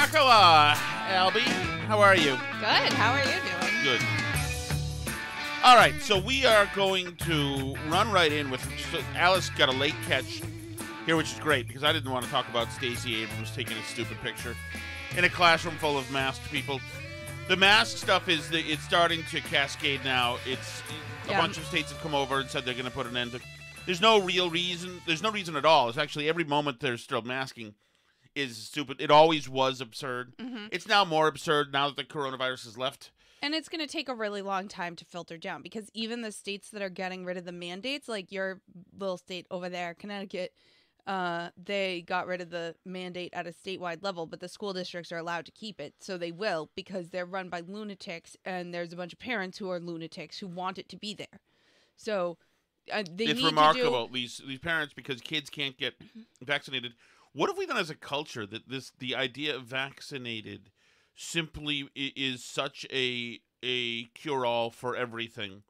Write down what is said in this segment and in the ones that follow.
Chakawa, Albie. How are you? Good. How are you doing? Good. All right, so we are going to run right in with. So Alice got a late catch here, which is great because I didn't want to talk about Stacey Abrams taking a stupid picture in a classroom full of masked people. The mask stuff it's starting to cascade now. It's a bunch of states have come over and said they're going to put an end to. There's no real reason. There's no reason at all. It's actually every moment there's still masking is stupid. It always was absurd. Mm-hmm. It's now more absurd now that the coronavirus has left. And it's going to take a really long time to filter down because even the states that are getting rid of the mandates, like your little state over there, Connecticut, they got rid of the mandate at a statewide level, but the school districts are allowed to keep it. So they will because they're run by lunatics, and there's a bunch of parents who are lunatics who want it to be there. So it's remarkable, these parents, because kids can't get vaccinated. What have we done as a culture that the idea of vaccinated simply is such a cure-all for everything?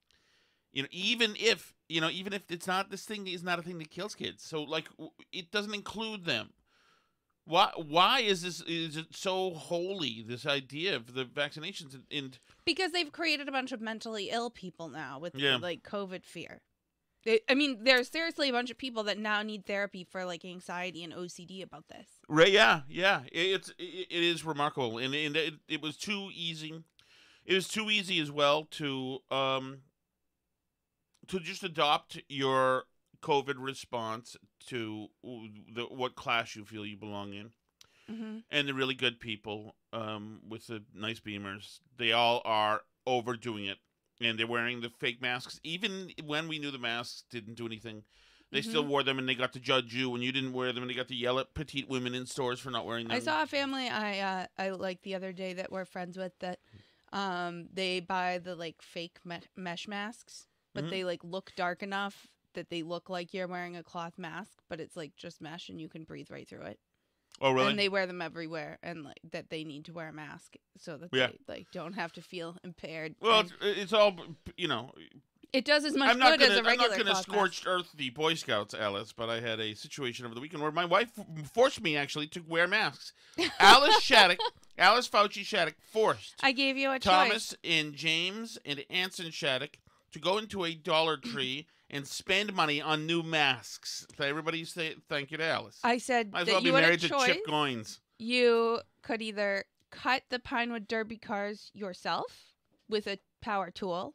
Even if it's not, this thing is not a thing that kills kids. So it doesn't include them. Why is it so holy, this idea of the vaccinations? And because they've created a bunch of mentally ill people now with COVID fear. There's seriously a bunch of people that now need therapy for anxiety and OCD about this. Right? Yeah. It is remarkable, and it was too easy. It was too easy as well to just adopt your COVID response to what class you feel you belong in, and the really good people with the nice beamers. They all are overdoing it. And they're wearing the fake masks. Even when we knew the masks didn't do anything, they still wore them, and they got to judge you when you didn't wear them, and they got to yell at petite women in stores for not wearing them. I saw a family I liked the other day that we're friends with that they buy the fake mesh masks, but they look dark enough that they look like you're wearing a cloth mask, but it's just mesh and you can breathe right through it. Oh, really? And they wear them everywhere, and that they need to wear a mask so that they don't have to feel impaired. Well, it's all, It does as much good as a regular I'm not going to cloth scorched mask. earth the Boy Scouts, Alice, but I had a situation over the weekend where my wife forced me, actually, to wear masks. Alice Fauci Shattuck forced I gave you a Thomas choice. and James and Anson Shattuck to go into a Dollar Tree and spend money on new masks. Everybody say thank you to Alice. I said Might as that well be you had a married to choice. Chip Goins. You could either cut the Pinewood Derby cars yourself with a power tool,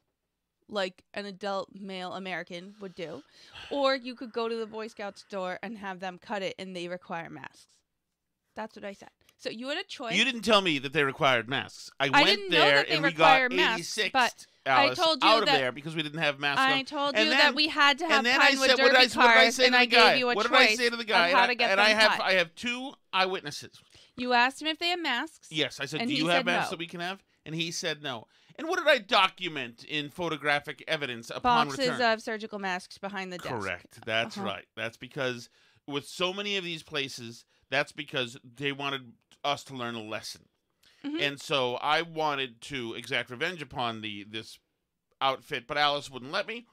like an adult male American would do, or you could go to the Boy Scout store and have them cut it, and they require masks. That's what I said. So you had a choice. You didn't tell me that they required masks. I went didn't know there that they and we got require masks, 86th, but Alice, I told you out of that- there because we didn't have masks on. I told And you then- that we had to have and then I Pinewood said, Derby what did I cars, say and to I the guy? gave you a What choice did I say to the guy? of how to get and them I have cut. I have two eyewitnesses. You asked him if they had masks. Yes, I said, And do he you have said masks no. that we can have? And he said no. And what did I document in photographic evidence upon Boxes return? of surgical masks behind the desk. Correct. That's right. That's because with so many of these places, that's because they wanted us to learn a lesson. And so I wanted to exact revenge upon this outfit, but Alice wouldn't let me.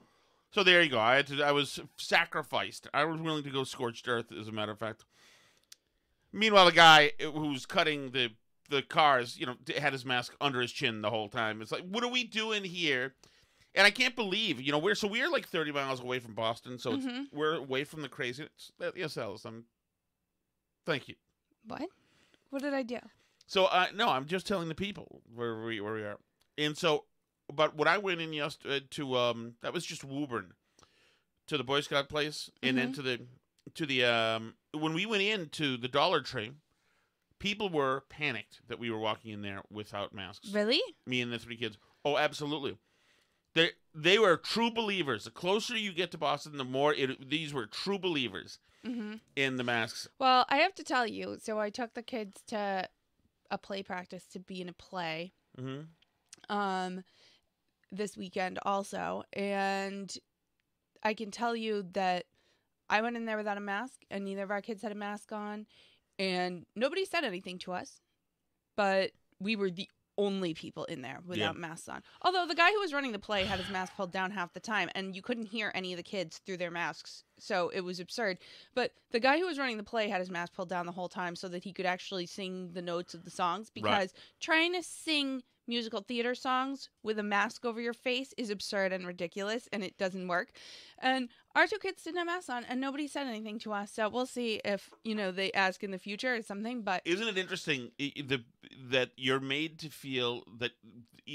So there you go. I was sacrificed. I was willing to go scorched earth, as a matter of fact. Meanwhile, the guy who's cutting the cars, had his mask under his chin the whole time. It's like, what are we doing here? And I can't believe, we're like 30 miles away from Boston, so we're away from the craziness. Yes, Alice, thank you. What? What did I do? So, no, I'm just telling the people where we are. And so, but when I went in yesterday that was just Woburn, to the Boy Scout place, and then to the when we went into the Dollar Tree, people were panicked that we were walking in there without masks. Really? Me and the three kids. Oh, absolutely. They were true believers. The closer you get to Boston, the more these were true believers in the masks. Well, I have to tell you, so I took the kids to a play practice to be in a play this weekend also, and I can tell you that I went in there without a mask, and neither of our kids had a mask on, and nobody said anything to us, but we were the only people in there without masks on. Although the guy who was running the play had his mask pulled down half the time, and you couldn't hear any of the kids through their masks so it was absurd. But the guy who was running the play had his mask pulled down the whole time so that he could actually sing the notes of the songs, because trying to sing musical theater songs with a mask over your face is absurd and ridiculous, and it doesn't work. And our two kids didn't have masks on, and nobody said anything to us, so we'll see if, they ask in the future or something. But isn't it interesting that you're made to feel that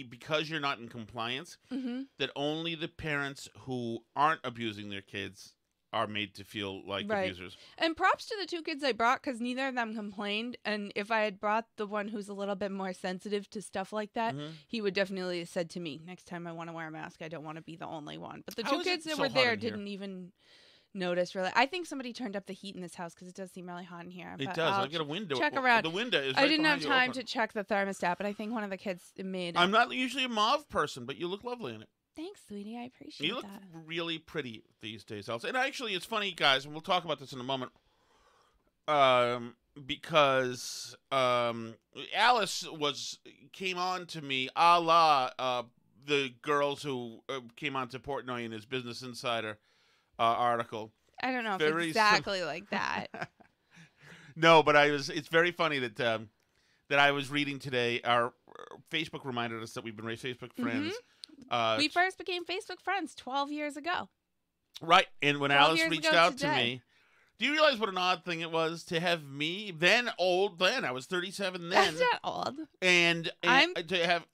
because you're not in compliance, that only the parents who aren't abusing their kids are made to feel like abusers. And props to the two kids I brought, because neither of them complained. And if I had brought the one who's a little bit more sensitive to stuff like that, he would definitely have said to me, next time I want to wear a mask, I don't want to be the only one. But the two kids that were there didn't even notice, really. I think somebody turned up the heat in this house, because it does seem really hot in here. It does. I'll get a window. Check around. The window is I didn't have time to check the thermostat, but I think one of the kids made it. I'm not usually a mauve person, but you look lovely in it. Thanks, sweetie. I appreciate that. You look really pretty these days, Alice. And actually, it's funny, guys, and we'll talk about this in a moment, because Alice came on to me a la the girls who came on to Portnoy in his Business Insider article. I don't know if exactly like that. No, but it's very funny that that I was reading today. Our Facebook reminded us that we've been Facebook friends. We first became Facebook friends 12 years ago. Right. And when Alice reached out to me, do you realize what an odd thing it was to have me, I was 37 then. That's not old. And I'm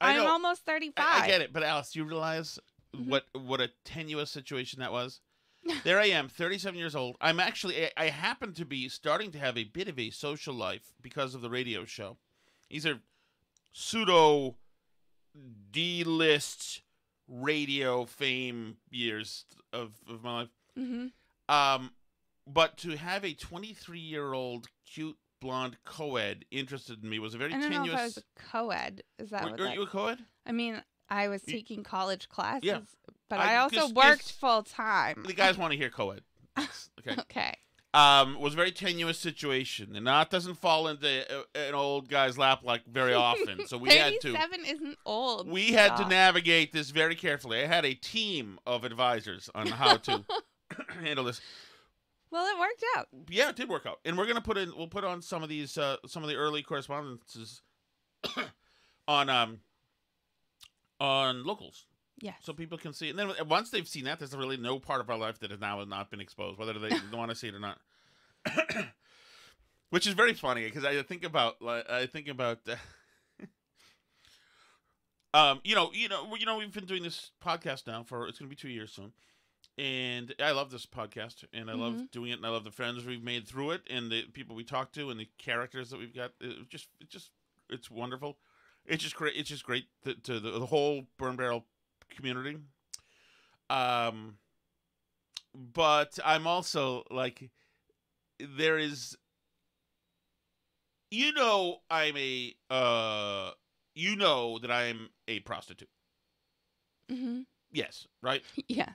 almost 35. I get it. But Alice, do you realize what a tenuous situation that was? There I am, 37 years old. I happen to be starting to have a bit of a social life because of the radio show. These are pseudo D-list radio fame years of my life. But to have a 23-year-old cute blonde co-ed interested in me was a very tenuous... I don't know if I was a co-ed. Is that what you a co-ed? I mean, I was taking college classes, yeah. but I also worked full-time. The guys want to hear co-ed. Okay. Okay. Was a very tenuous situation, and that doesn't fall into an old guy's lap like very often. So we had to. 37 isn't old. We had to navigate this very carefully. I had a team of advisors on how to handle this. Well, it worked out. Yeah, it did work out, and we'll put on some of these some of the early correspondences on locals. Yes. So people can see it. And then once they've seen that, there's really no part of our life that has now not been exposed, whether they want to see it or not. Which is very funny, because I think about we've been doing this podcast now it's going to be 2 years soon. And I love this podcast, and I love doing it, and I love the friends we've made through it, and the people we talk to, and the characters that we've got. It's wonderful. It's just great. It's just great to the whole Burn Barrel community. But I'm also like, there is, I'm a, that I'm a prostitute. Yes, right? Yes.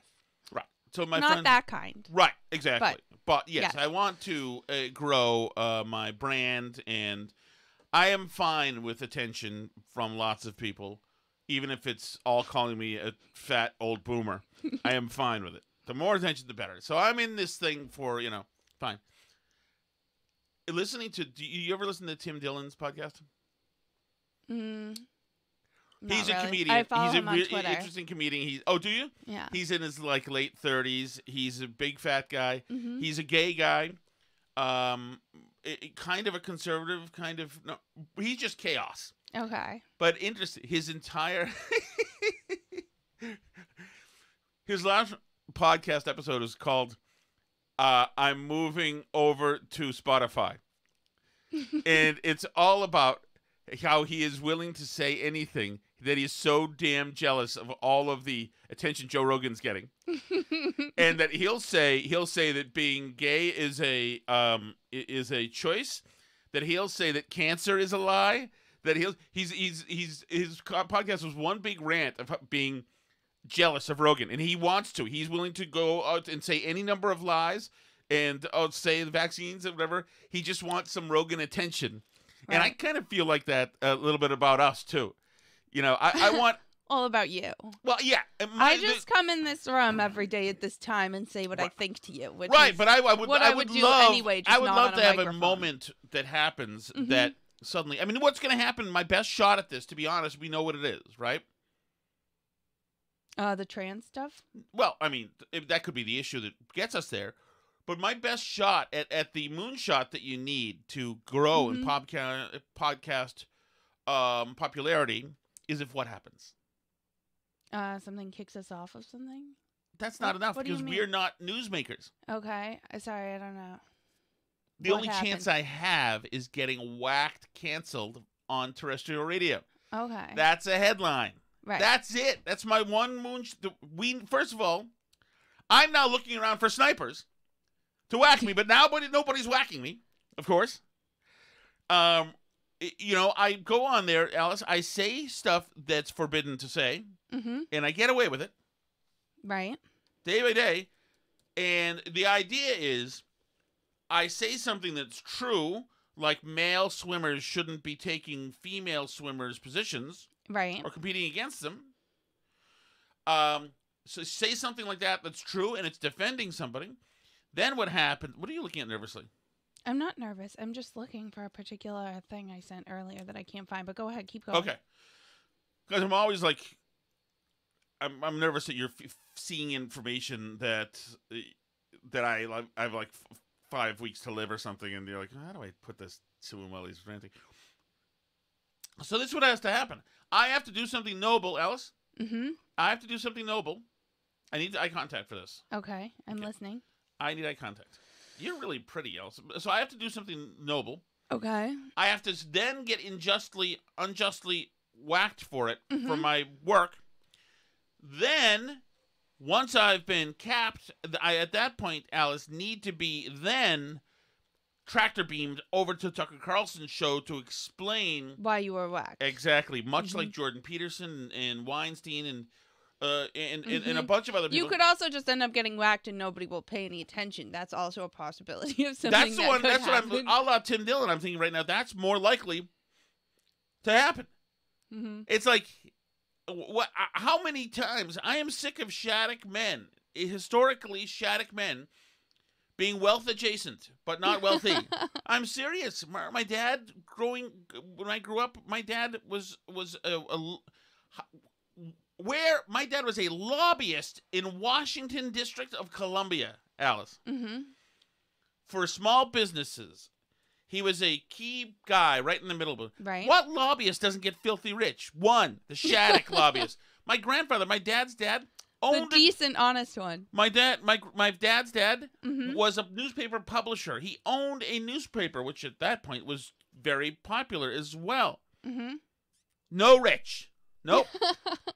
Right. So my not friend, that kind. Right, exactly. But yes, yes. I want to grow my brand, and I am fine with attention from lots of people, even if it's all calling me a fat old boomer. I am fine with it. The more attention, the better. So I'm in this thing for, fine. Do you ever listen to Tim Dillon's podcast? He's a comedian. I follow He's him a on Twitter. Interesting comedian. Do you? Yeah. He's in his late 30s. He's a big fat guy. He's a gay guy. Kind of a conservative, no. He's just chaos. Okay. But interesting. His entire his last podcast episode is called "I'm Moving Over to Spotify," and it's all about how he is willing to say anything, that he's so damn jealous of all of the attention Joe Rogan's getting. And that he'll say that being gay is a choice, that he'll say that cancer is a lie, that his podcast was one big rant of being jealous of Rogan, and he's willing to go out and say any number of lies and say the vaccines and whatever. He just wants some Rogan attention. Right. And I kind of feel like that a little bit about us too. I want all about you. Well, yeah. I just come in this room every day at this time and say what I think to you. Which right, is but I would do love, anyway, just I would not love on to have microphone. a moment that happens that suddenly, I mean, what's going to happen, my best shot at this, to be honest, we know what it is, right? The trans stuff? Well, I mean, that could be the issue that gets us there. But my best shot at the moonshot that you need to grow in podcast popularity is if what happens? Something kicks us off of something? That's not enough what do you because mean? we're not newsmakers. Okay. Sorry, I don't know. The only chance I have is getting whacked, canceled on terrestrial radio. Okay. That's a headline. Right. That's it. That's my one first of all, I'm now looking around for snipers to whack me, but now nobody's whacking me, of course. You know, I go on there, Alice. I say stuff that's forbidden to say, and I get away with it. Right. Day by day. And the idea is I say something that's true, like male swimmers shouldn't be taking female swimmers' positions. Right. Or competing against them. So say something like that that's true and it's defending somebody. Then what happened? What are you looking at nervously? I'm not nervous. I'm just looking for a particular thing I sent earlier that I can't find. But go ahead. Keep going. Okay. Because I'm always like, I'm nervous that you're seeing information that I've like 5 weeks to live or something, and you're like, how do I put this to him while he's ranting? So this is what has to happen. I have to do something noble, Alice. I have to do something noble. I need eye contact for this. Okay, I'm listening. I need eye contact. You're really pretty, Alice. So I have to do something noble. Okay. I have to then get unjustly whacked for it for my work. Then, once I've been capped, I at that point, Alice, need to be then tractor beamed over to Tucker Carlson's show to explain why you were whacked. Exactly, much like Jordan Peterson and Weinstein and a bunch of other people. You could also just end up getting whacked and nobody will pay any attention. That's also a possibility of something. That's the one. That's happen. what I'm. A la Tim Dillon. I'm thinking right now. That's more likely to happen. It's like, what? How many times I am sick of Shattuck men, historically Shattuck men, being wealth adjacent, but not wealthy. I'm serious. My dad, when I grew up, my dad was my dad was a lobbyist in Washington District of Columbia, Alice, for small businesses. He was a key guy right in the middle of it. Right. What lobbyist doesn't get filthy rich? One, the Shattuck lobbyist. My grandfather, my dad's dad, owned the decent, honest one. My dad's dad was a newspaper publisher. He owned a newspaper, which at that point was very popular as well. No rich. Nope.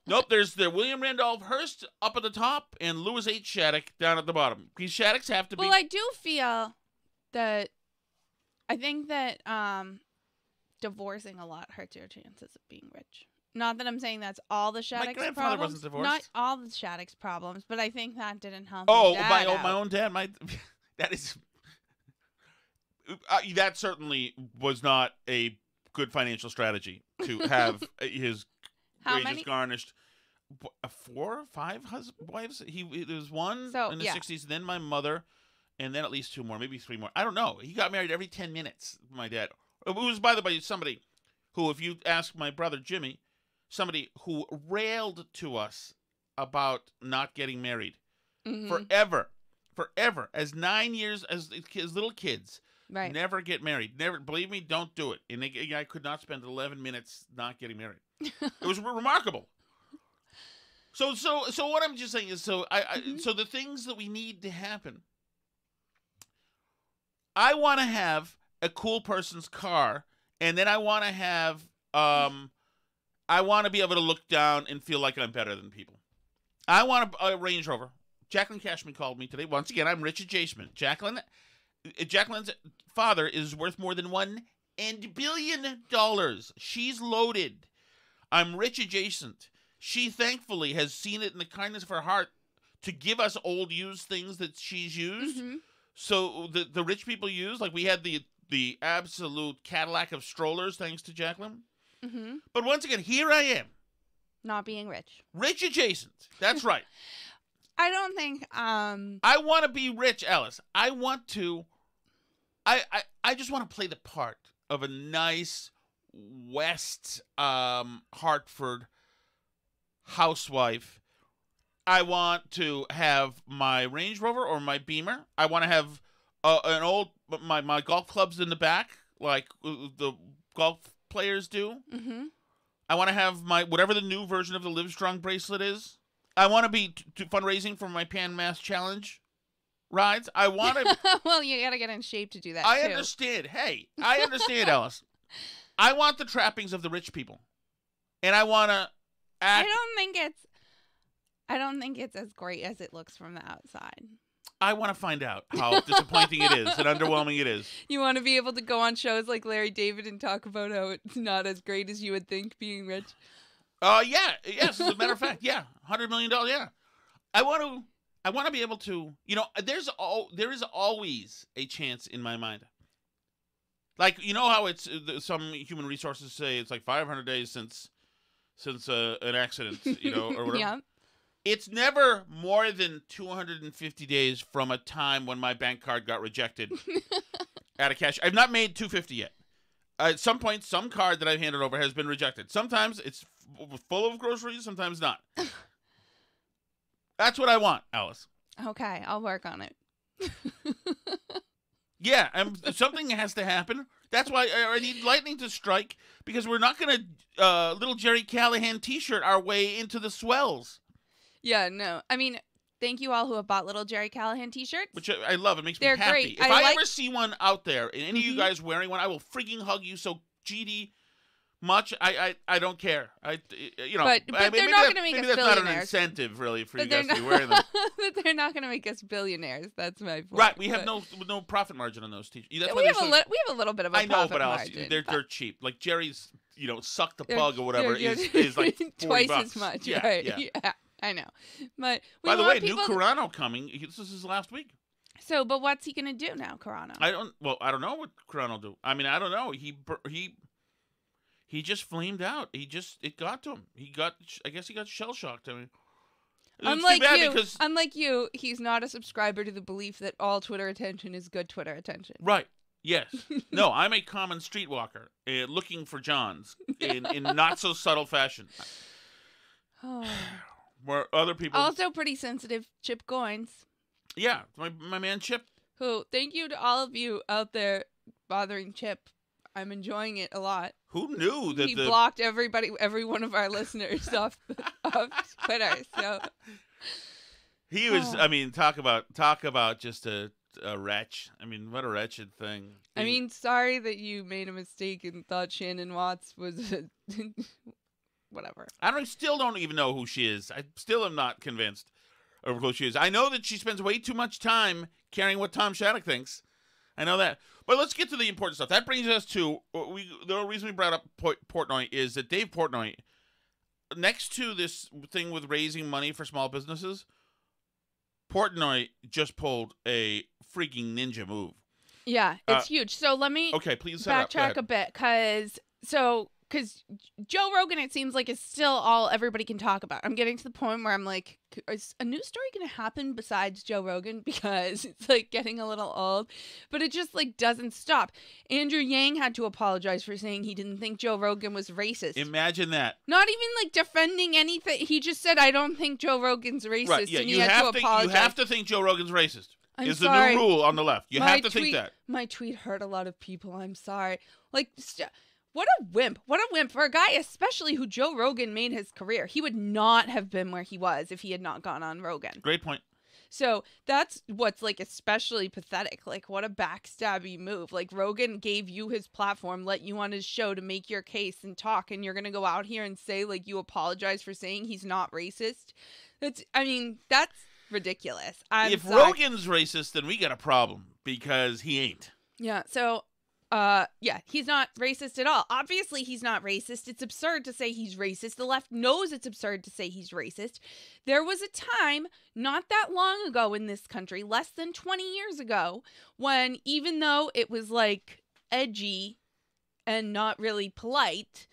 Nope. There's the William Randolph Hearst up at the top and Louis H. Shattuck down at the bottom. These Shattocks have to be. Well, I do feel that I think that divorcing a lot hurts your chances of being rich. Not that I'm saying that's all the Shattucks' My grandfather problems. wasn't divorced. Not all the Shattuck's problems, but I think that didn't help. Oh, your my dad own dad. That is. That certainly was not a good financial strategy to have his wages garnished. 4 or 5 wives. There was one in the 60s, then my mother, and then at least 2 more, maybe 3 more. I don't know. He got married every 10 minutes. My dad. It was, by the way, somebody who, if you ask my brother Jimmy, somebody who railed to us about not getting married forever, as 9 years as little kids. Right. Never get married. Never, believe me, don't do it. And I could not spend 11 minutes not getting married. It was remarkable. So what I'm just saying is, so the things that we need to happen. I want to have a cool person's car, and then I want to have, I want to be able to look down and feel like I'm better than people. I want a Range Rover. Jacqueline Cashman called me today. Once again, I'm rich adjacent. Jacqueline's father is worth more than $1 billion. She's loaded. I'm rich adjacent. She thankfully has seen it in the kindness of her heart to give us old used things that she's used. So the rich people use, like we had the absolute Cadillac of strollers thanks to Jacqueline. But once again, here I am. Not being rich. Rich adjacent. That's right. I don't think I want to be rich, Alice. I want to I just want to play the part of a nice West Hartford housewife. I want to have my Range Rover or my Beamer. I want to have an old my golf clubs in the back, like the golf players do. Mm-hmm. I want to have my whatever the new version of the Livestrong bracelet is. I want to be fundraising for my Pan Mass Challenge rides. I want to. Well, you gotta get in shape to do that. I too. understand. Hey, I understand, Alice. I want the trappings of the rich people, and I want to act. I don't think it's as great as it looks from the outside. I want to find out how disappointing it is and underwhelming it is. You want to be able to go on shows like Larry David and talk about how it's not as great as you would think being rich. Yes, as a matter of fact, yeah, $100 million, yeah. I want to be able to, there is always a chance in my mind. Like, you know how it's some human resources say it's like 500 days since an accident, or whatever. Yeah. It's never more than 250 days from a time when my bank card got rejected out of cash. I've not made 250 yet. At some point, some card that I've handed over has been rejected. Sometimes it's full of groceries, sometimes not. That's what I want, Alice. Okay, I'll work on it. Yeah, something has to happen. That's why I need lightning to strike, because we're not going to little Jerry Callahan T-shirt our way into the swells. Yeah, no. I mean, thank you all who have bought little Jerry Callahan T-shirts. Which I love. It makes me They're happy. great. If I ever see one out there, and any of you guys wearing one, I will freaking hug you so GD much. I don't care. But they're not going to make us billionaires. Maybe that's not an incentive, really, for you guys to be wearing them. But they're not going to make us billionaires. That's my point. Right. We have no profit margin on those T-shirts. We have a little bit of a profit margin. I know, but they're cheap. Like Jerry's, suck the plug or whatever is like $40. Twice as much. Yeah, right. Yeah. I know. But by the way, new Carano coming. This is his last week. So, but what's he gonna do now, Carano? I don't know what Carano will do. I mean, I don't know. He just flamed out. It got to him. I guess he got shell shocked. I mean, unlike you, he's not a subscriber to the belief that all Twitter attention is good Twitter attention. Right. Yes. No, I'm a common streetwalker looking for Johns in not so subtle fashion. Oh. Where other people also pretty sensitive. Chip Goins. Yeah, my man Chip. Who? Thank you to all of you out there bothering Chip. I'm enjoying it a lot. Who knew that he blocked every one of our listeners off Twitter? So he was. I mean, talk about just a wretch. I mean, what a wretched thing. I mean, sorry that you made a mistake and thought Shannon Watts was whatever. Still don't even know who she is. I still am not convinced of who she is. I know that she spends way too much time caring what Tom Shattuck thinks. I know that. But let's get to the important stuff. That brings us to the reason we brought up Portnoy is that Dave Portnoy, next to this thing with raising money for small businesses, Portnoy just pulled a freaking ninja move. Yeah, it's huge. So let me please backtrack a bit because Joe Rogan, it seems like, is still all everybody can talk about. I'm getting to the point where I'm like, is a news story going to happen besides Joe Rogan? Because it's like getting a little old, but it just like doesn't stop. Andrew Yang had to apologize for saying he didn't think Joe Rogan was racist. Imagine that. Not even like defending anything. He just said, I don't think Joe Rogan's racist. Right, yeah, and he had to apologize. You have to think Joe Rogan's racist. I'm the sorry. new rule on the left. You have to think that. My tweet hurt a lot of people. I'm sorry. Like, what a wimp. What a wimp for a guy, especially who Joe Rogan made his career. He would not have been where he was if he had not gone on Rogan. Great point. So that's what's like especially pathetic. Like, what a backstabby move. Like, Rogan gave you his platform, let you on his show to make your case and talk, and you're going to go out here and say, like, you apologize for saying he's not racist. That's ridiculous. If Rogan's racist, then we got a problem because he ain't. Yeah. So, he's not racist at all. Obviously, he's not racist. It's absurd to say he's racist. The left knows it's absurd to say he's racist. There was a time not that long ago in this country, less than 20 years ago, when even though it was like edgy and not really polite,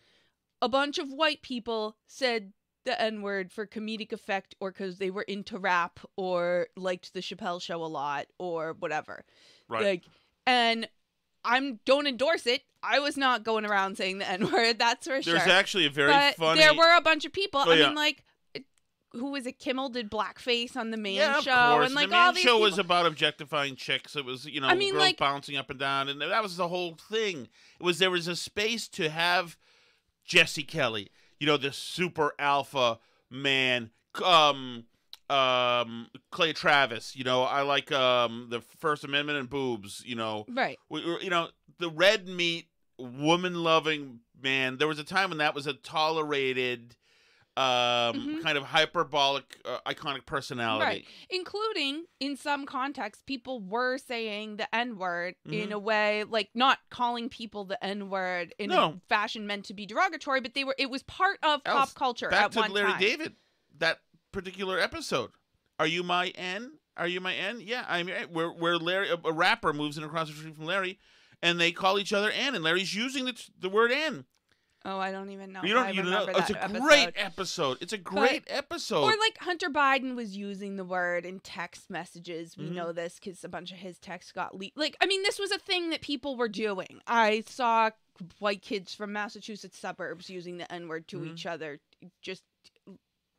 a bunch of white people said the N-word for comedic effect or because they were into rap or liked the Chappelle Show a lot or whatever. Right. Like, and don't endorse it. I was not going around saying the N-word, that's for sure. There's actually a very but funny... there were a bunch of people. Oh, I yeah. mean, like, who was it? Kimmel did blackface on the Man Yeah, Show. of course. And, like, the all Man these Show people... was about objectifying chicks. It was, you know, I mean, girls like, bouncing up and down, and that was the whole thing. There was a space to have Jesse Kelly, you know, the super alpha man, Clay Travis, you know, I like the First Amendment and boobs, you know. Right. You know, the red meat, woman-loving man. There was a time when that was a tolerated... kind of hyperbolic, iconic personality. Right. Including, in some contexts, people were saying the N-word in a way, like, not calling people the N-word in a fashion meant to be derogatory, but it was part of pop culture at one time. Back to Larry David, that particular episode. Are you my N? Are you my N? Yeah, I mean, where Larry, a rapper moves in across the street from Larry, and they call each other N, and Larry's using the word N. Oh, I don't even know. You don't even know. It's a great episode. It's a great episode. Or like Hunter Biden was using the word in text messages. We know this because a bunch of his texts got leaked. Like, I mean, this was a thing that people were doing. I saw white kids from Massachusetts suburbs using the N-word to each other, just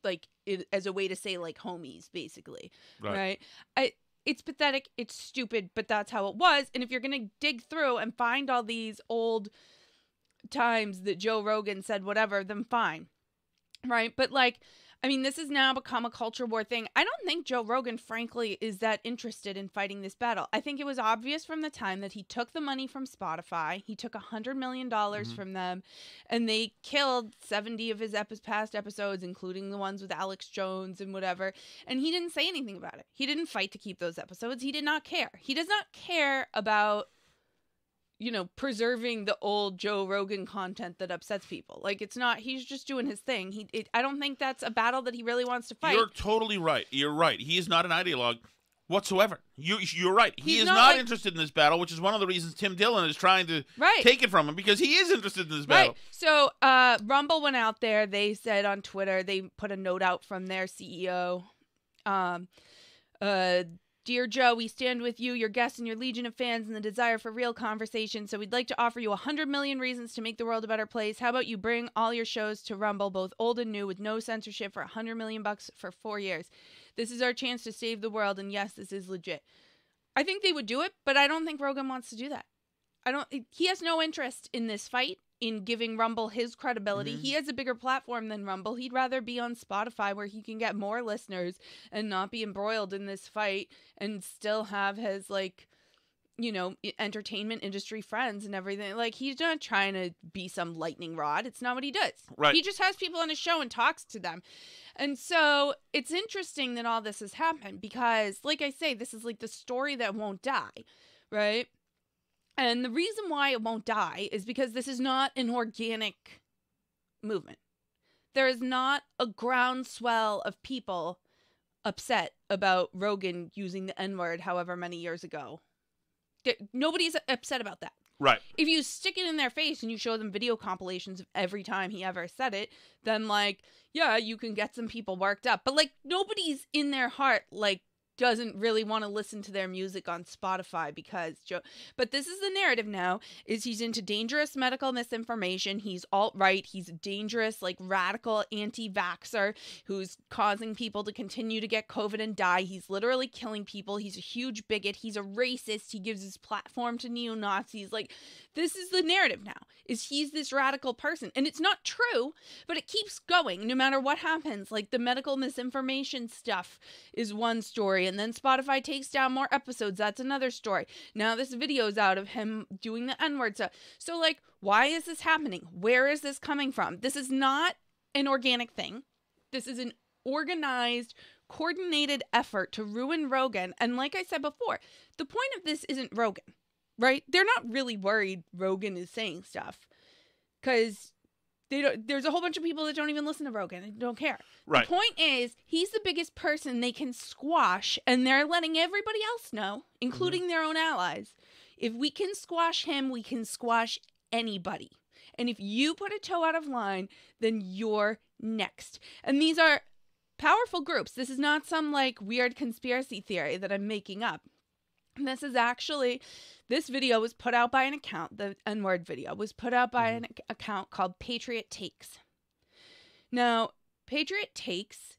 like as a way to say like homies, basically. Right? It's pathetic. It's stupid, but that's how it was. And if you're going to dig through and find all these old times that Joe Rogan said whatever, then fine. Right? But like, I mean, this has now become a culture war thing. I don't think Joe Rogan, frankly, is that interested in fighting this battle. I think it was obvious from the time that he took the money from Spotify. He took $100 million from them, and they killed 70 of his past episodes, including the ones with Alex Jones and whatever. And he didn't say anything about it. He didn't fight to keep those episodes. He did not care. He does not care about, you know, preserving the old Joe Rogan content that upsets people. Like, it's not, he's just doing his thing. I don't think that's a battle that he really wants to fight. You're totally right. You're right. He is not an ideologue whatsoever. You're right. He is not like, interested in this battle, which is one of the reasons Tim Dillon is trying to take it from him, because he is interested in this battle. So, Rumble went out there. They said on Twitter, they put a note out from their CEO. Dear Joe, we stand with you, your guests, and your legion of fans in the desire for real conversation. So we'd like to offer you 100 million reasons to make the world a better place. How about you bring all your shows to Rumble, both old and new, with no censorship for $100 million for 4 years. This is our chance to save the world, and yes, this is legit. I think they would do it, but I don't think Rogan wants to do that. He has no interest in this fight, in giving Rumble his credibility. He has a bigger platform than Rumble. He'd rather be on Spotify, where he can get more listeners and not be embroiled in this fight and still have his, like, you know, entertainment industry friends and everything. Like, he's not trying to be some lightning rod. It's not what he does. Right. He just has people on his show and talks to them. And so it's interesting that all this has happened because, like I say, this is like the story that won't die, right? And the reason why it won't die is because this is not an organic movement. There is not a groundswell of people upset about Rogan using the N-word however many years ago. Nobody's upset about that. Right. If you stick it in their face and you show them video compilations of every time he ever said it, then, like, yeah, you can get some people worked up. But, like, nobody's in their heart, like, doesn't really want to listen to their music on Spotify because Joe. But this is the narrative now, is he's into dangerous medical misinformation. He's alt-right. He's a dangerous, like, radical anti-vaxxer who's causing people to continue to get COVID and die. He's literally killing people. He's a huge bigot. He's a racist. He gives his platform to neo-Nazis. Like, this is the narrative now, is he's this radical person. And it's not true, but it keeps going no matter what happens. Like, the medical misinformation stuff is one story, and then Spotify takes down more episodes. That's another story. Now this video's out of him doing the N-word stuff. So, like, why is this happening? Where is this coming from? This is not an organic thing. This is an organized, coordinated effort to ruin Rogan. And like I said before, the point of this isn't Rogan, right? They're not really worried Rogan is saying stuff because there's a whole bunch of people that don't even listen to Rogan and don't care. Right. The point is, he's the biggest person they can squash, and they're letting everybody else know, including their own allies. If we can squash him, we can squash anybody. And if you put a toe out of line, then you're next. And these are powerful groups. This is not some like weird conspiracy theory that I'm making up. This is actually, this video was put out by an account, the N-word video was put out by an account called Patriot Takes. Now, Patriot Takes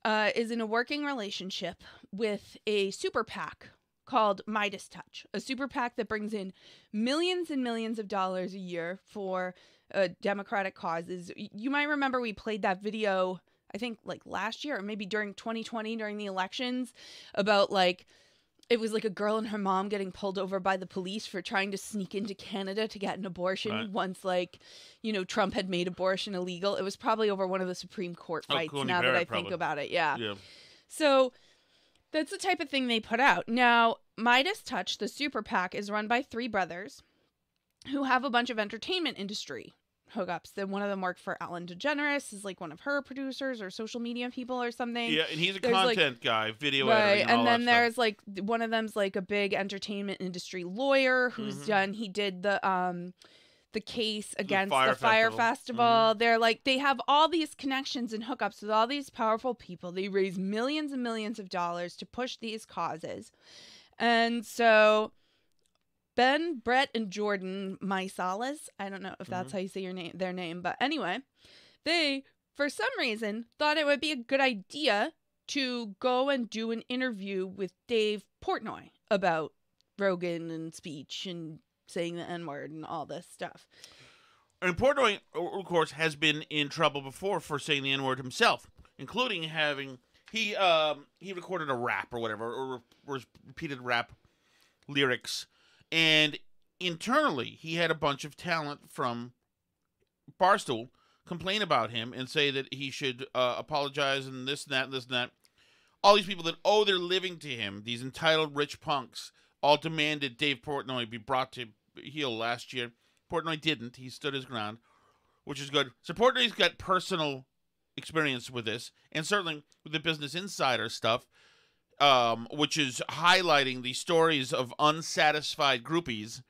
is in a working relationship with a super PAC called Midas Touch, a super PAC that brings in millions and millions of dollars a year for democratic causes. You might remember we played that video, I think like last year or maybe during 2020 during the elections, about like, it was like a girl and her mom getting pulled over by the police for trying to sneak into Canada to get an abortion once, like, you know, Trump had made abortion illegal. It was probably over one of the Supreme Court fights now that I think about it. Yeah. So that's the type of thing they put out. Now, Midas Touch, the super PAC, is run by three brothers who have a bunch of entertainment industry hookups. Then one of them worked for Ellen DeGeneres, is like one of her producers or social media people or something. Yeah, and he's a content guy, video editing, and all and then that there's stuff. like one of them's like a big entertainment industry lawyer who's he did the case against the Fire Festival. They're like, they have all these connections and hookups with all these powerful people. They raise millions and millions of dollars to push these causes. And so Ben, Brett, and Jordan Maisales, I don't know if that's how you say their name, but anyway, they, for some reason, thought it would be a good idea to go and do an interview with Dave Portnoy about Rogan and speech and saying the N-word and all this stuff. And Portnoy, of course, has been in trouble before for saying the N-word himself, including having, he recorded a rap or whatever, or repeated rap lyrics. And internally, he had a bunch of talent from Barstool complain about him and say that he should apologize and this and that and this and that. All these people that owe their living to him, these entitled rich punks, all demanded Dave Portnoy be brought to heel last year. Portnoy didn't. He stood his ground, which is good. So Portnoy's got personal experience with this, and certainly with the Business Insider stuff, which is highlighting the stories of unsatisfied groupies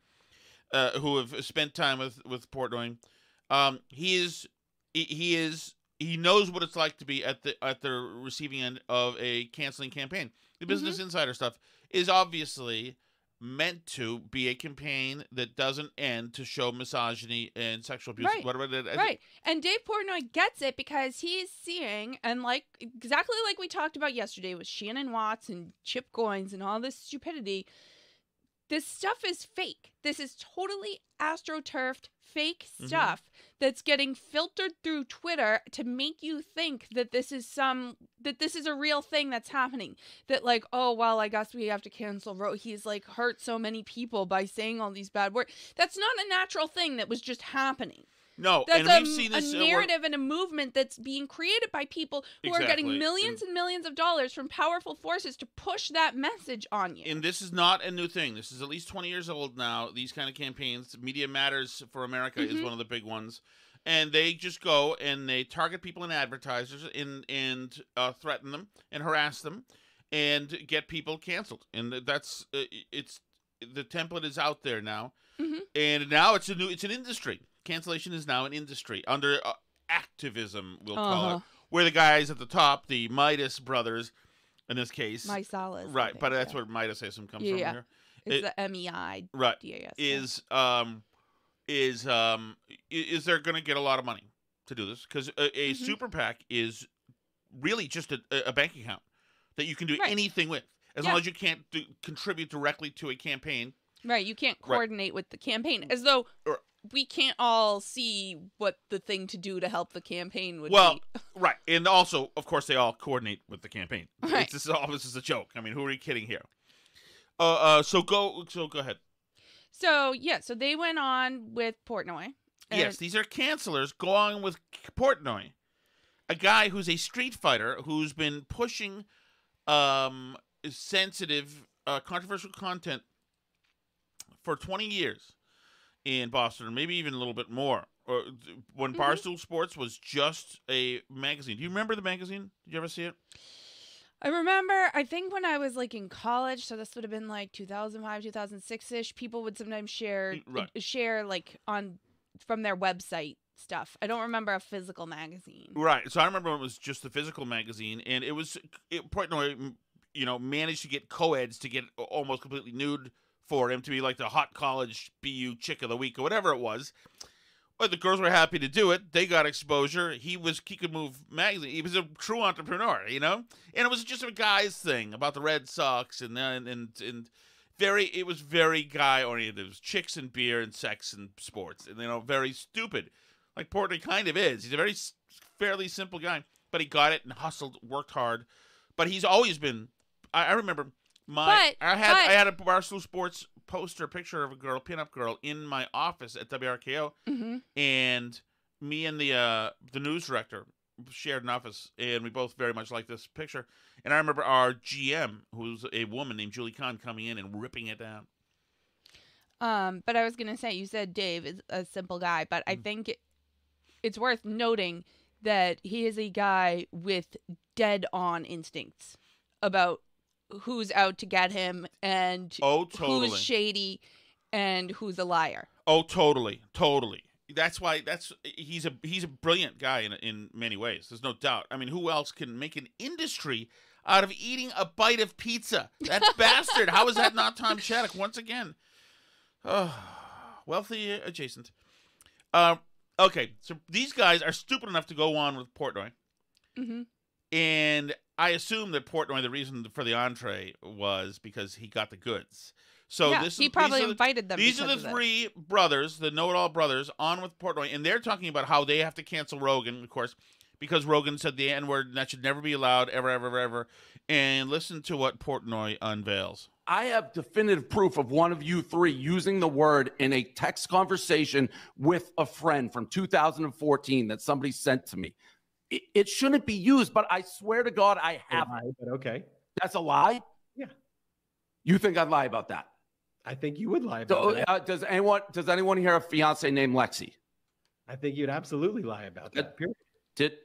who have spent time with Portnoy. He knows what it's like to be at the receiving end of a canceling campaign. The Business Insider stuff is obviously meant to be a campaign that doesn't end to show misogyny and sexual abuse. Right. And Dave Portnoy gets it because he's seeing, and like exactly like we talked about yesterday with Shannon Watts and Chip Goins and all this stupidity, this stuff is fake. This is totally astroturfed fake stuff that's getting filtered through Twitter to make you think that this is a real thing that's happening. That like, oh, well, I guess we have to cancel he's like hurt so many people by saying all these bad words. That's not a natural thing that was just happening. No, that's and we've seen this, a narrative and a movement that's being created by people who are getting millions and millions of dollars from powerful forces to push that message on you. And this is not a new thing. This is at least 20 years old now, these kind of campaigns. Media Matters for America is one of the big ones. And they just go and they target people and advertisers and threaten them and harass them and get people canceled. And that's it's the template is out there now. And now it's an industry. Cancellation is now an industry under activism, we'll call it, where the guys at the top, the Midas brothers, in this case, Maisales, right? But that's where Midasism comes from here. It's the MEI, right? DAS, Is they're going to get a lot of money to do this because a super PAC is really just a bank account that you can do anything with as long as you can't contribute directly to a campaign. Right, you can't coordinate with the campaign as though we can't all see what the thing to do to help the campaign would be. Right. And also, of course, they all coordinate with the campaign. Right. This is a joke. I mean, who are you kidding here? So go ahead. So they went on with Portnoy. Yes, these are cancelers going with Portnoy, a guy who's a street fighter who's been pushing sensitive, controversial content for 20 years in Boston, or maybe even a little bit more. When Barstool Sports was just a magazine. Do you remember the magazine? Did you ever see it? I remember, I think when I was like in college, so this would have been like 2005, 2006-ish, people would sometimes share like from their website stuff. I don't remember a physical magazine. Right. So I remember when it was just the physical magazine, and Portnoy, managed to get co-eds to get almost completely nude for him to be like the hot college BU chick of the week or whatever it was. But the girls were happy to do it. They got exposure. He could move magazine. He was a true entrepreneur, And it was just a guy's thing about the Red Sox and it was very guy oriented. It was chicks and beer and sex and sports, and very stupid, like Portnoy kind of is. He's a very fairly simple guy, but he got it and hustled, worked hard. But he's always been. I remember I had a Barstool Sports poster, picture of a girl, pinup girl, in my office at WRKO, and me and the news director shared an office, and we both very much liked this picture. And I remember our GM, who's a woman named Julie Kahn, coming in and ripping it down. But I was gonna say, you said Dave is a simple guy, but I think it's worth noting that he is a guy with dead-on instincts about who's out to get him and who's shady and who's a liar. Oh, totally. That's why he's a brilliant guy in many ways. There's no doubt. I mean, who else can make an industry out of eating a bite of pizza? That bastard. How is that not Tom Shattuck once again? Oh, wealthy adjacent. Okay, so these guys are stupid enough to go on with Portnoy. And I assume that Portnoy, the reason for the entree was because he got the goods. So yeah, he probably invited them. These are the three brothers, the know-it-all brothers, on with Portnoy, and they're talking about how they have to cancel Rogan, of course, because Rogan said the N-word, and that should never be allowed, ever, ever, ever. And listen to what Portnoy unveils. I have definitive proof of one of you three using the word in a text conversation with a friend from 2014 that somebody sent to me. It shouldn't be used, but I swear to God I haven't. But okay. That's a lie? Yeah. You think I'd lie about that? I think you would lie about that. Does anyone here have a fiance named Lexi? I think you'd absolutely lie about that. Period.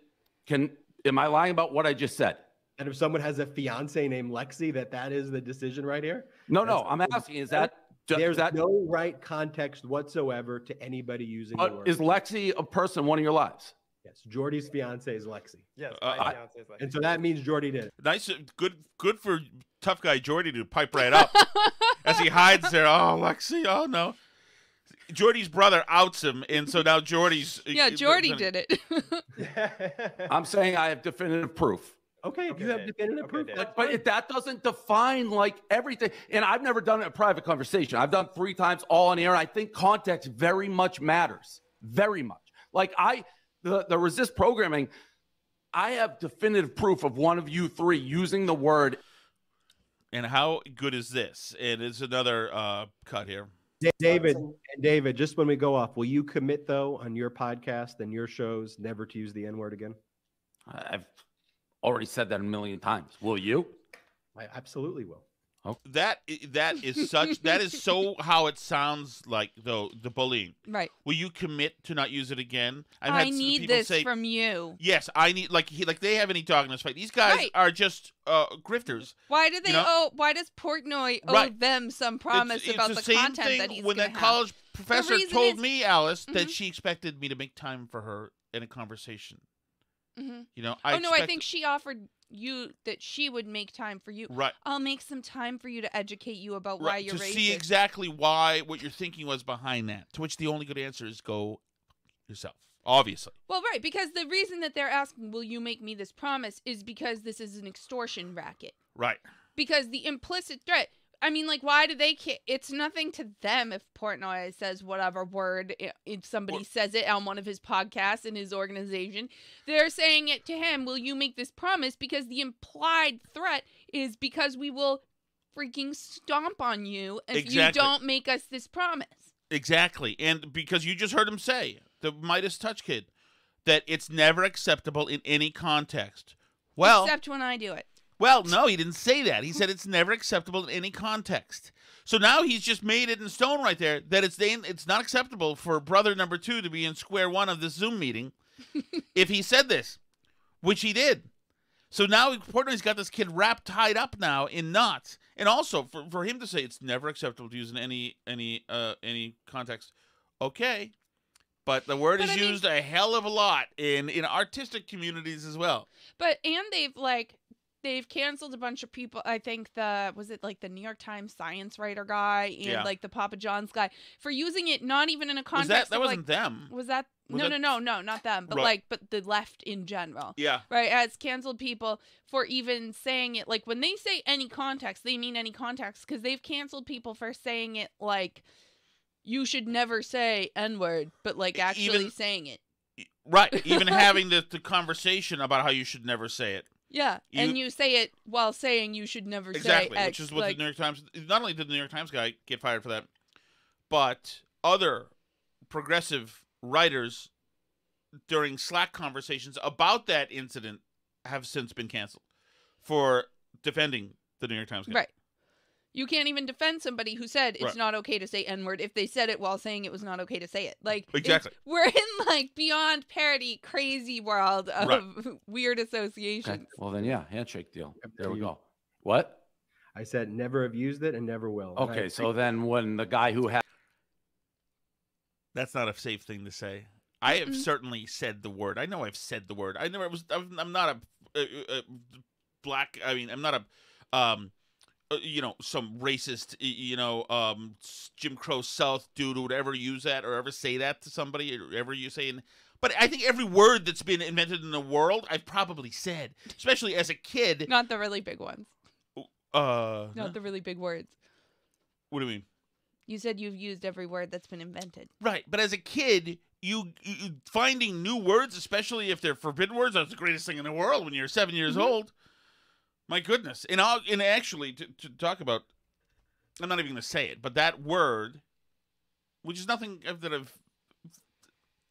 Am I lying about what I just said? And if someone has a fiance named Lexi, that is the decision right here? No. I'm asking, there's no right context whatsoever to anybody using the word. Is Lexi a person in one of your lives? Yes, Jordy's fiance is Lexi. Yes, my fiance is Lexi. And so that means Jordy did it. Nice, good for tough guy Jordy to pipe right up as he hides there. Oh, Lexi, oh no. Jordy's brother outs him, and so now Jordy's. Yeah, Jordy did it. I'm saying I have definitive proof. Okay, if you have definitive proof. But that doesn't define like everything. And I've never done a private conversation. I've done 3 times all on air. I think context very much matters. Very much. Like the resist programming, I have definitive proof of one of you three using the word. And how good is this? And it's another cut here. David, just when we go off, will you commit, though, on your podcast and your shows never to use the N-word again? I've already said that a million times. Will you? I absolutely will. That is so how it sounds like, though, the bullying. Right. Will you commit to not use it again? I need this from you. Yes, I need like they have any dog in this fight. These guys are just grifters. Why do they why does Portnoy owe them some promise about the content that he's when that college professor told me, Alice, that she expected me to make time for her in a conversation. I think she offered you that she would make time for you. Right. I'll make some time for you to educate you about why you're racist. To see exactly what your thinking was behind that. To which the only good answer is go yourself. Obviously. Well, right, because the reason that they're asking, will you make me this promise, is because this is an extortion racket. Right. Because the implicit threat, I mean, like, why do they care? It's nothing to them if Portnoy says whatever word, if somebody says it on one of his podcasts in his organization. They're saying it to him, will you make this promise? Because the implied threat is because we will freaking stomp on you if you don't make us this promise. Exactly. And because you just heard him say, the Midas Touch Kid, that it's never acceptable in any context. Well, except when I do it. Well, no, he didn't say that. He said it's never acceptable in any context. So now he's just made it in stone right there that it's not acceptable for brother number 2 to be in square one of this Zoom meeting if he said this, which he did. So now Portnoy's got this kid tied up now in knots. And also for him to say it's never acceptable to use in any context. Okay. But the word But is I mean- used a hell of a lot in artistic communities as well. But and they've canceled a bunch of people. I think was it like the New York Times science writer guy and Yeah. like the Papa John's guy for using it not even in a Was context that of, wasn't like, them? was that Was no, that- not them, but Right. but the left in general. Yeah. Right, has canceled people for even saying it. Like when they say any context, they mean any context, because they've canceled people for saying it like you should never say N-word, but like actually Even- saying it. Right. Even having the conversation about how you should never say it. Yeah, and you say it while saying you should never Exactly, say X, which is what like, the New York Times. Not only did the New York Times guy get fired for that, but other progressive writers during Slack conversations about that incident have since been canceled for defending the New York Times guy. right. You can't even defend somebody who said it's Right. not okay to say N-word if they said it while saying it was not okay to say it. Like Exactly. we're in like beyond parody, crazy world of weird associations. Okay. Well, then, yeah, handshake deal. Yep, There we you- go. What? I said never have used it and never will. And I Okay, so agree. then when the guy who had That's not a safe thing to say. I have certainly said the word. I know I've said the word. I'm not a black. I mean, I'm not a some racist, Jim Crow South dude who would ever use that or ever say that to somebody or ever you saying. But I think every word that's been invented in the world, I've probably said, especially as a kid. Not the really big ones. Not the really big words. What do you mean? You said you've used every word that's been invented. Right, but as a kid, you finding new words, especially if they're forbidden words, that's the greatest thing in the world when you're 7 years old. My goodness. And actually, to talk about, I'm not even going to say it, but that word, which is nothing that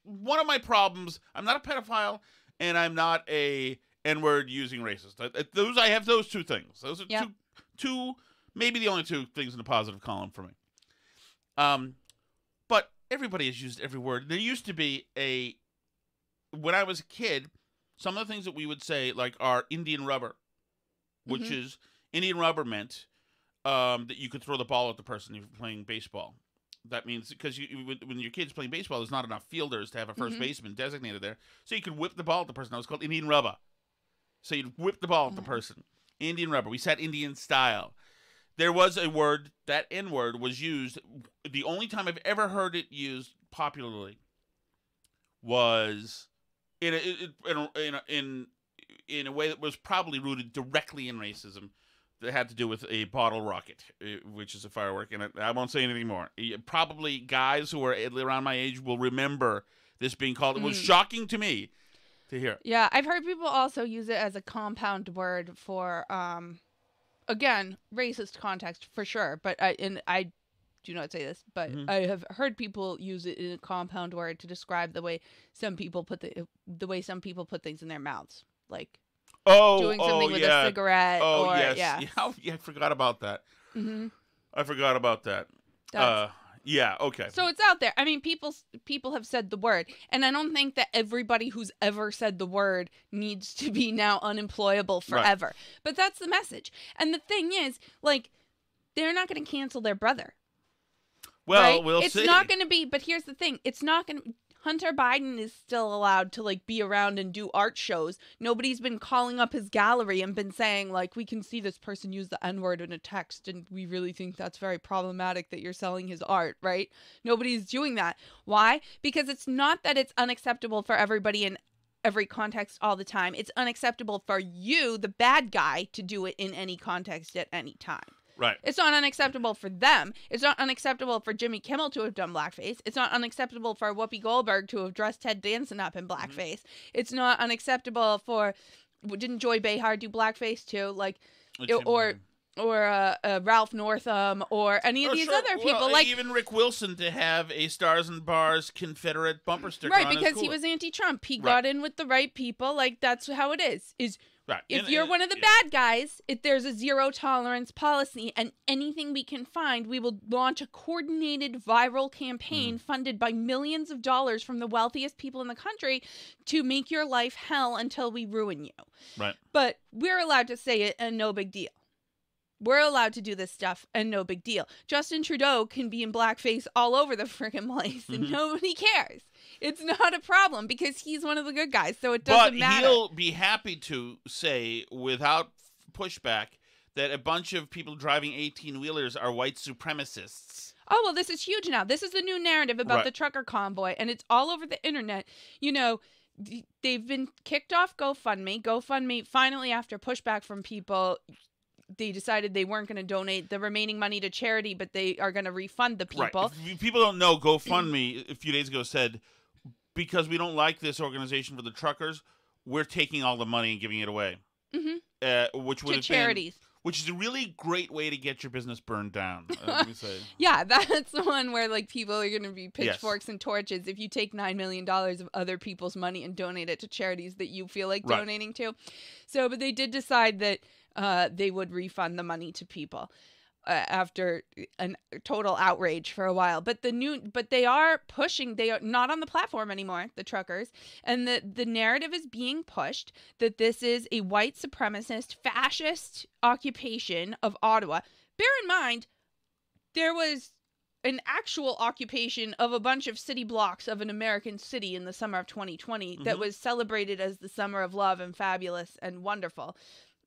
one of my problems, I'm not a pedophile, and I'm not a N-word using racist. I have those two things. Those are Yep. two, maybe the only two things in the positive column for me. But everybody has used every word. There used to be when I was a kid, some of the things that we would say like are Indian rubber, which is Indian rubber meant that you could throw the ball at the person if you're playing baseball. That means because when your kid's playing baseball, there's not enough fielders to have a first baseman designated there, so you could whip the ball at the person. That was called Indian rubber. So you'd whip the ball at the person. Indian rubber. We said Indian style. There was a word, that N-word was used. The only time I've ever heard it used popularly was in a way that was probably rooted directly in racism. That had to do with a bottle rocket, which is a firework, and I won't say anything more. Probably guys who are around my age will remember this being called. It was shocking to me to hear. Yeah, I've heard people also use it as a compound word for, again, racist context for sure. But I do not say this, but I have heard people use it in a compound word to describe the way some people put things in their mouths, like doing something with a cigarette. Oh, or, yes. Yeah. I forgot about that. I forgot about that. That's- Yeah, okay. So it's out there. I mean, people have said the word, and I don't think that everybody who's ever said the word needs to be now unemployable forever. Right. But that's the message. And the thing is, like, they're not going to cancel their brother. Well, right? we'll it's see. It's not going to be. But here's the thing: it's not going to. Hunter Biden is still allowed to like be around and do art shows. Nobody's been calling up his gallery and been saying like, we can see this person use the N-word in a text and we really think that's very problematic that you're selling his art, right? Nobody's doing that. Why? Because it's not that it's unacceptable for everybody in every context all the time. It's unacceptable for you, the bad guy, to do it in any context at any time. Right. It's not unacceptable for them. It's not unacceptable for Jimmy Kimmel to have done blackface. It's not unacceptable for Whoopi Goldberg to have dressed Ted Danson up in blackface. It's not unacceptable for, didn't Joy Behar do blackface too? Like, or Ralph Northam or any of these other people. Well, like even Rick Wilson to have a Stars and Bars Confederate bumper sticker right, on because his he cooler. was anti-Trump. He got in with the right people. Like, that's how it is. Right. If you're one of the bad guys, if there's a zero tolerance policy and anything we can find, we will launch a coordinated viral campaign funded by millions of dollars from the wealthiest people in the country to make your life hell until we ruin you. Right. But we're allowed to say it and no big deal. We're allowed to do this stuff and no big deal. Justin Trudeau can be in blackface all over the freaking place and nobody cares. It's not a problem because he's one of the good guys, so it doesn't matter. But he'll be happy to say, without pushback, that a bunch of people driving 18-wheelers are white supremacists. Oh, well, this is huge now. This is the new narrative about the trucker convoy, and it's all over the internet. You know, they've been kicked off GoFundMe. GoFundMe, finally, after pushback from people, they decided they weren't going to donate the remaining money to charity, but they are going to refund the people. Right. If people don't know, GoFundMe a few days ago said, because we don't like this organization for the truckers, we're taking all the money and giving it away. Which would to charities. Which is a really great way to get your business burned down. Let me say. Yeah, that's the one where like people are going to be pitchforks and torches if you take $9 million of other people's money and donate it to charities that you feel like donating to. So, but they did decide that they would refund the money to people after a total outrage for a while. But they are pushing. They are not on the platform anymore, the truckers, and the narrative is being pushed that this is a white supremacist, fascist occupation of Ottawa. Bear in mind, there was an actual occupation of a bunch of city blocks of an American city in the summer of 2020 that was celebrated as the summer of love and fabulous and wonderful,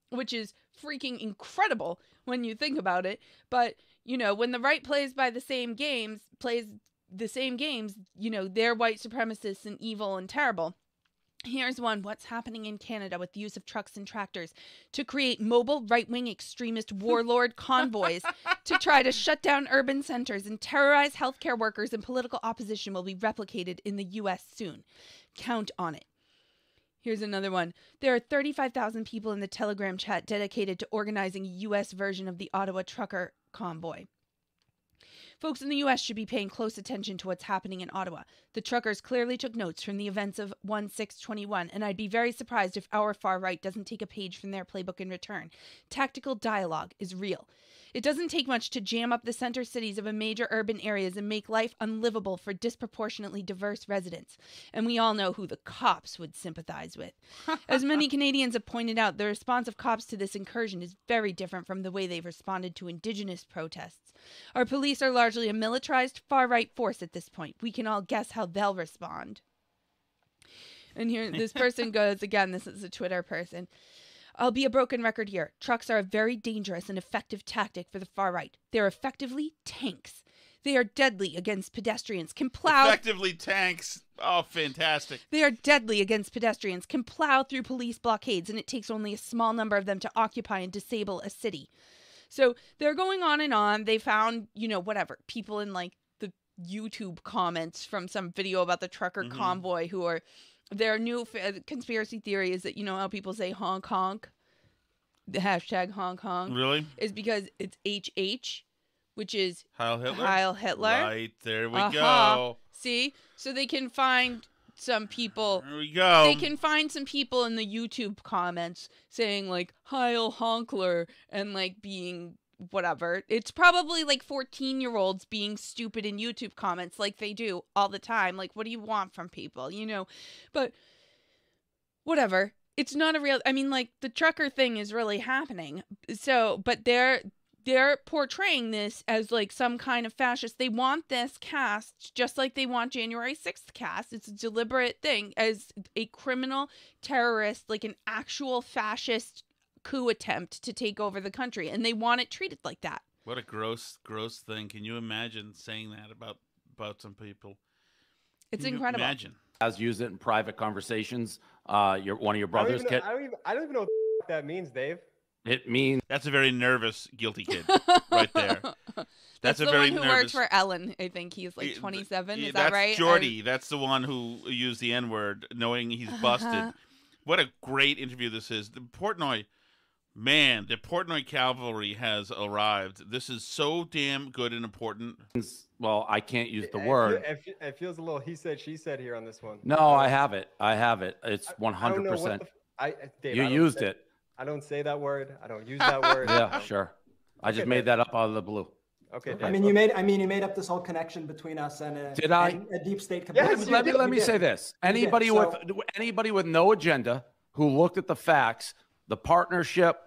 which is freaking incredible when you think about it. But, you know, when the right plays the same games, you know, they're white supremacists and evil and terrible. Here's one. What's happening in Canada with the use of trucks and tractors to create mobile right-wing extremist warlord convoys to try to shut down urban centers and terrorize healthcare workers and political opposition will be replicated in the U.S. soon. Count on it. Here's another one. There are 35,000 people in the Telegram chat dedicated to organizing a U.S. version of the Ottawa trucker convoy. Folks in the U.S. should be paying close attention to what's happening in Ottawa. The truckers clearly took notes from the events of 1/6/21, and I'd be very surprised if our far right doesn't take a page from their playbook in return. Tactical dialogue is real. It doesn't take much to jam up the center cities of a major urban areas and make life unlivable for disproportionately diverse residents. And we all know who the cops would sympathize with. As many Canadians have pointed out, the response of cops to this incursion is very different from the way they've responded to Indigenous protests. Our police are largely a militarized far-right force at this point. We can all guess how they'll respond. And here, this person goes, again, this is a Twitter person. I'll be a broken record here. Trucks are a very dangerous and effective tactic for the far right. They're effectively tanks. They are deadly against pedestrians, can plow... Effectively tanks. Oh, fantastic. They are deadly against pedestrians, can plow through police blockades, and it takes only a small number of them to occupy and disable a city. So they're going on and on. They found, you know, whatever, people in like the YouTube comments from some video about the trucker convoy who are... Their new conspiracy theory is that, you know how people say honk honk? The hashtag honk honk. Really? Is because it's HH, which is Heil Hitler. Heil Hitler. Right, there we go. See? So they can find some people. There we go. They can find some people in the YouTube comments saying like Heil Honkler and like being whatever. It's probably like 14-year-olds being stupid in YouTube comments like they do all the time. Like, what do you want from people, you know? But whatever. It's not a real... I mean, like, the trucker thing is really happening. So, but they're portraying this as like some kind of fascist. They want this cast just like they want January 6th cast. It's a deliberate thing as a criminal terrorist, like an actual fascist coup attempt to take over the country, and they want it treated like that. What a gross thing. Can you imagine saying that about some people? It's incredible. Imagine. As use it in private conversations. One of your brothers. I don't even know what that means, Dave. It means that's a very nervous, guilty kid right there. That's a the very one who nervous... works for Ellen. I think he's like 27. Is that right? That's Jordy. That's the one who used the N-word, knowing he's busted. What a great interview this is. The Portnoy. Man, the Portnoy Cavalry has arrived. This is so damn good and important. Well, I can't use the word. It feels a little he said, she said here on this one. No, I have it. It's 100%. You used it. I don't say that word. I don't use that word. Yeah, sure. I just made that up out of the blue. Okay. I mean, you made up this whole connection between us and a deep state. Yes, let me say this. Anybody with no agenda who looked at the facts, the partnership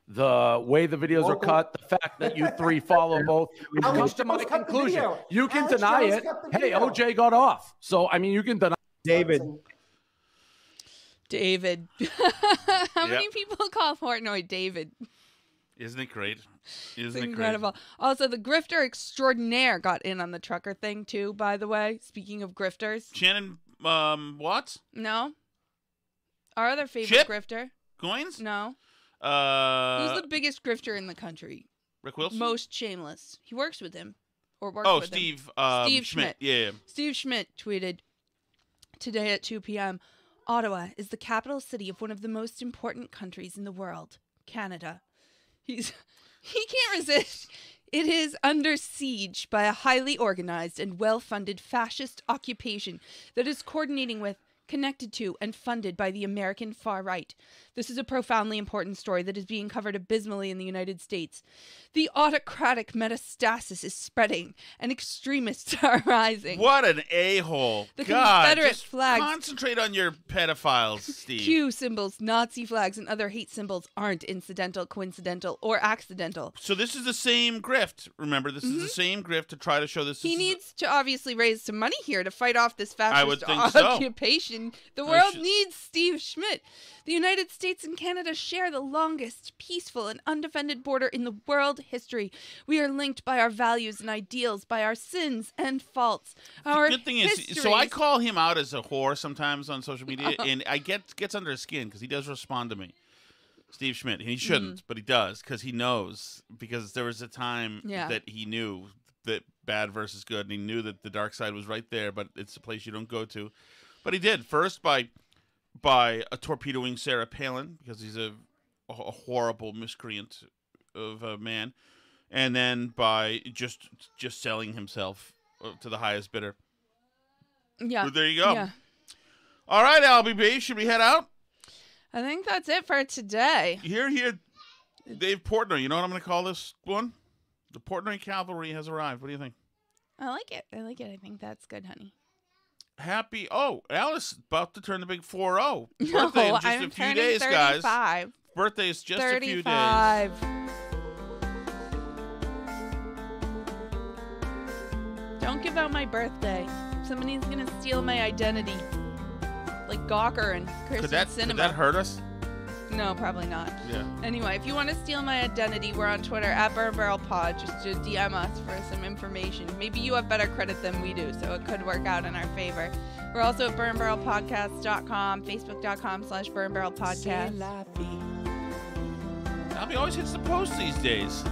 the way the videos are cut, the fact that you three follow both. It comes to my conclusion. You can deny it. Hey, OJ got off. So, I mean, you can deny David. How many people call Portnoy David? Isn't it great? It's incredible. Crazy? Also, the grifter extraordinaire got in on the trucker thing, too, by the way. Speaking of grifters. Shannon Watts? No. Our other favorite grifter. Goins? No. Who's the biggest grifter in the country? Rick Wilson? Most shameless. He works with him. Or works with Steve, him. Steve Schmidt. Yeah. Steve Schmidt tweeted today at 2 p.m., Ottawa is the capital city of one of the most important countries in the world, Canada. He can't resist. It is under siege by a highly organized and well-funded fascist occupation that is coordinating with, connected to, and funded by the American far right. This is a profoundly important story that is being covered abysmally in the United States. The autocratic metastasis is spreading, and extremists are rising. What an a-hole. The God, Confederate just flags. Concentrate on your pedophiles, Steve. Q symbols, Nazi flags, and other hate symbols aren't incidental, coincidental, or accidental. So this is the same grift. Remember, this is the same grift to try to show this. He needs to obviously raise some money here to fight off this fascist occupation. So. The world needs Steve Schmidt. The United States and Canada share the longest, peaceful, and undefended border in the world history. We are linked by our values and ideals, by our sins and faults. The good thing is, so I call him out as a whore sometimes on social media, and I gets under his skin because he does respond to me. Steve Schmidt. And he shouldn't, but he does because he knows. Because there was a time that he knew that bad versus good, and he knew that the dark side was right there, but it's a place you don't go to. But he did, first by torpedoing Sarah Palin, because he's a horrible miscreant of a man, and then by just selling himself to the highest bidder. Yeah. So there you go. Yeah. All right, LBB, should we head out? I think that's it for today. Here, Dave Portnoy. You know what I'm going to call this one? The Portnoy Cavalry has arrived. What do you think? I like it. I think that's good, honey. Happy. Oh, Alice about to turn the big 4-0. No, Birthday in just I'm a few turning days, 35. guys. Birthday is just 35. a few days. Don't give out my birthday. Somebody's gonna steal my identity, like Gawker and Christian Cinema. Could that hurt us? No, probably not. Yeah. Anyway, if you want to steal my identity, we're on Twitter at BurnBarrelPod. Just DM us for some information. Maybe you have better credit than we do, so it could work out in our favor. We're also at burnbarrelpodcast.com, facebook.com/burnbarrelpodcast. Albie always hits the post these days.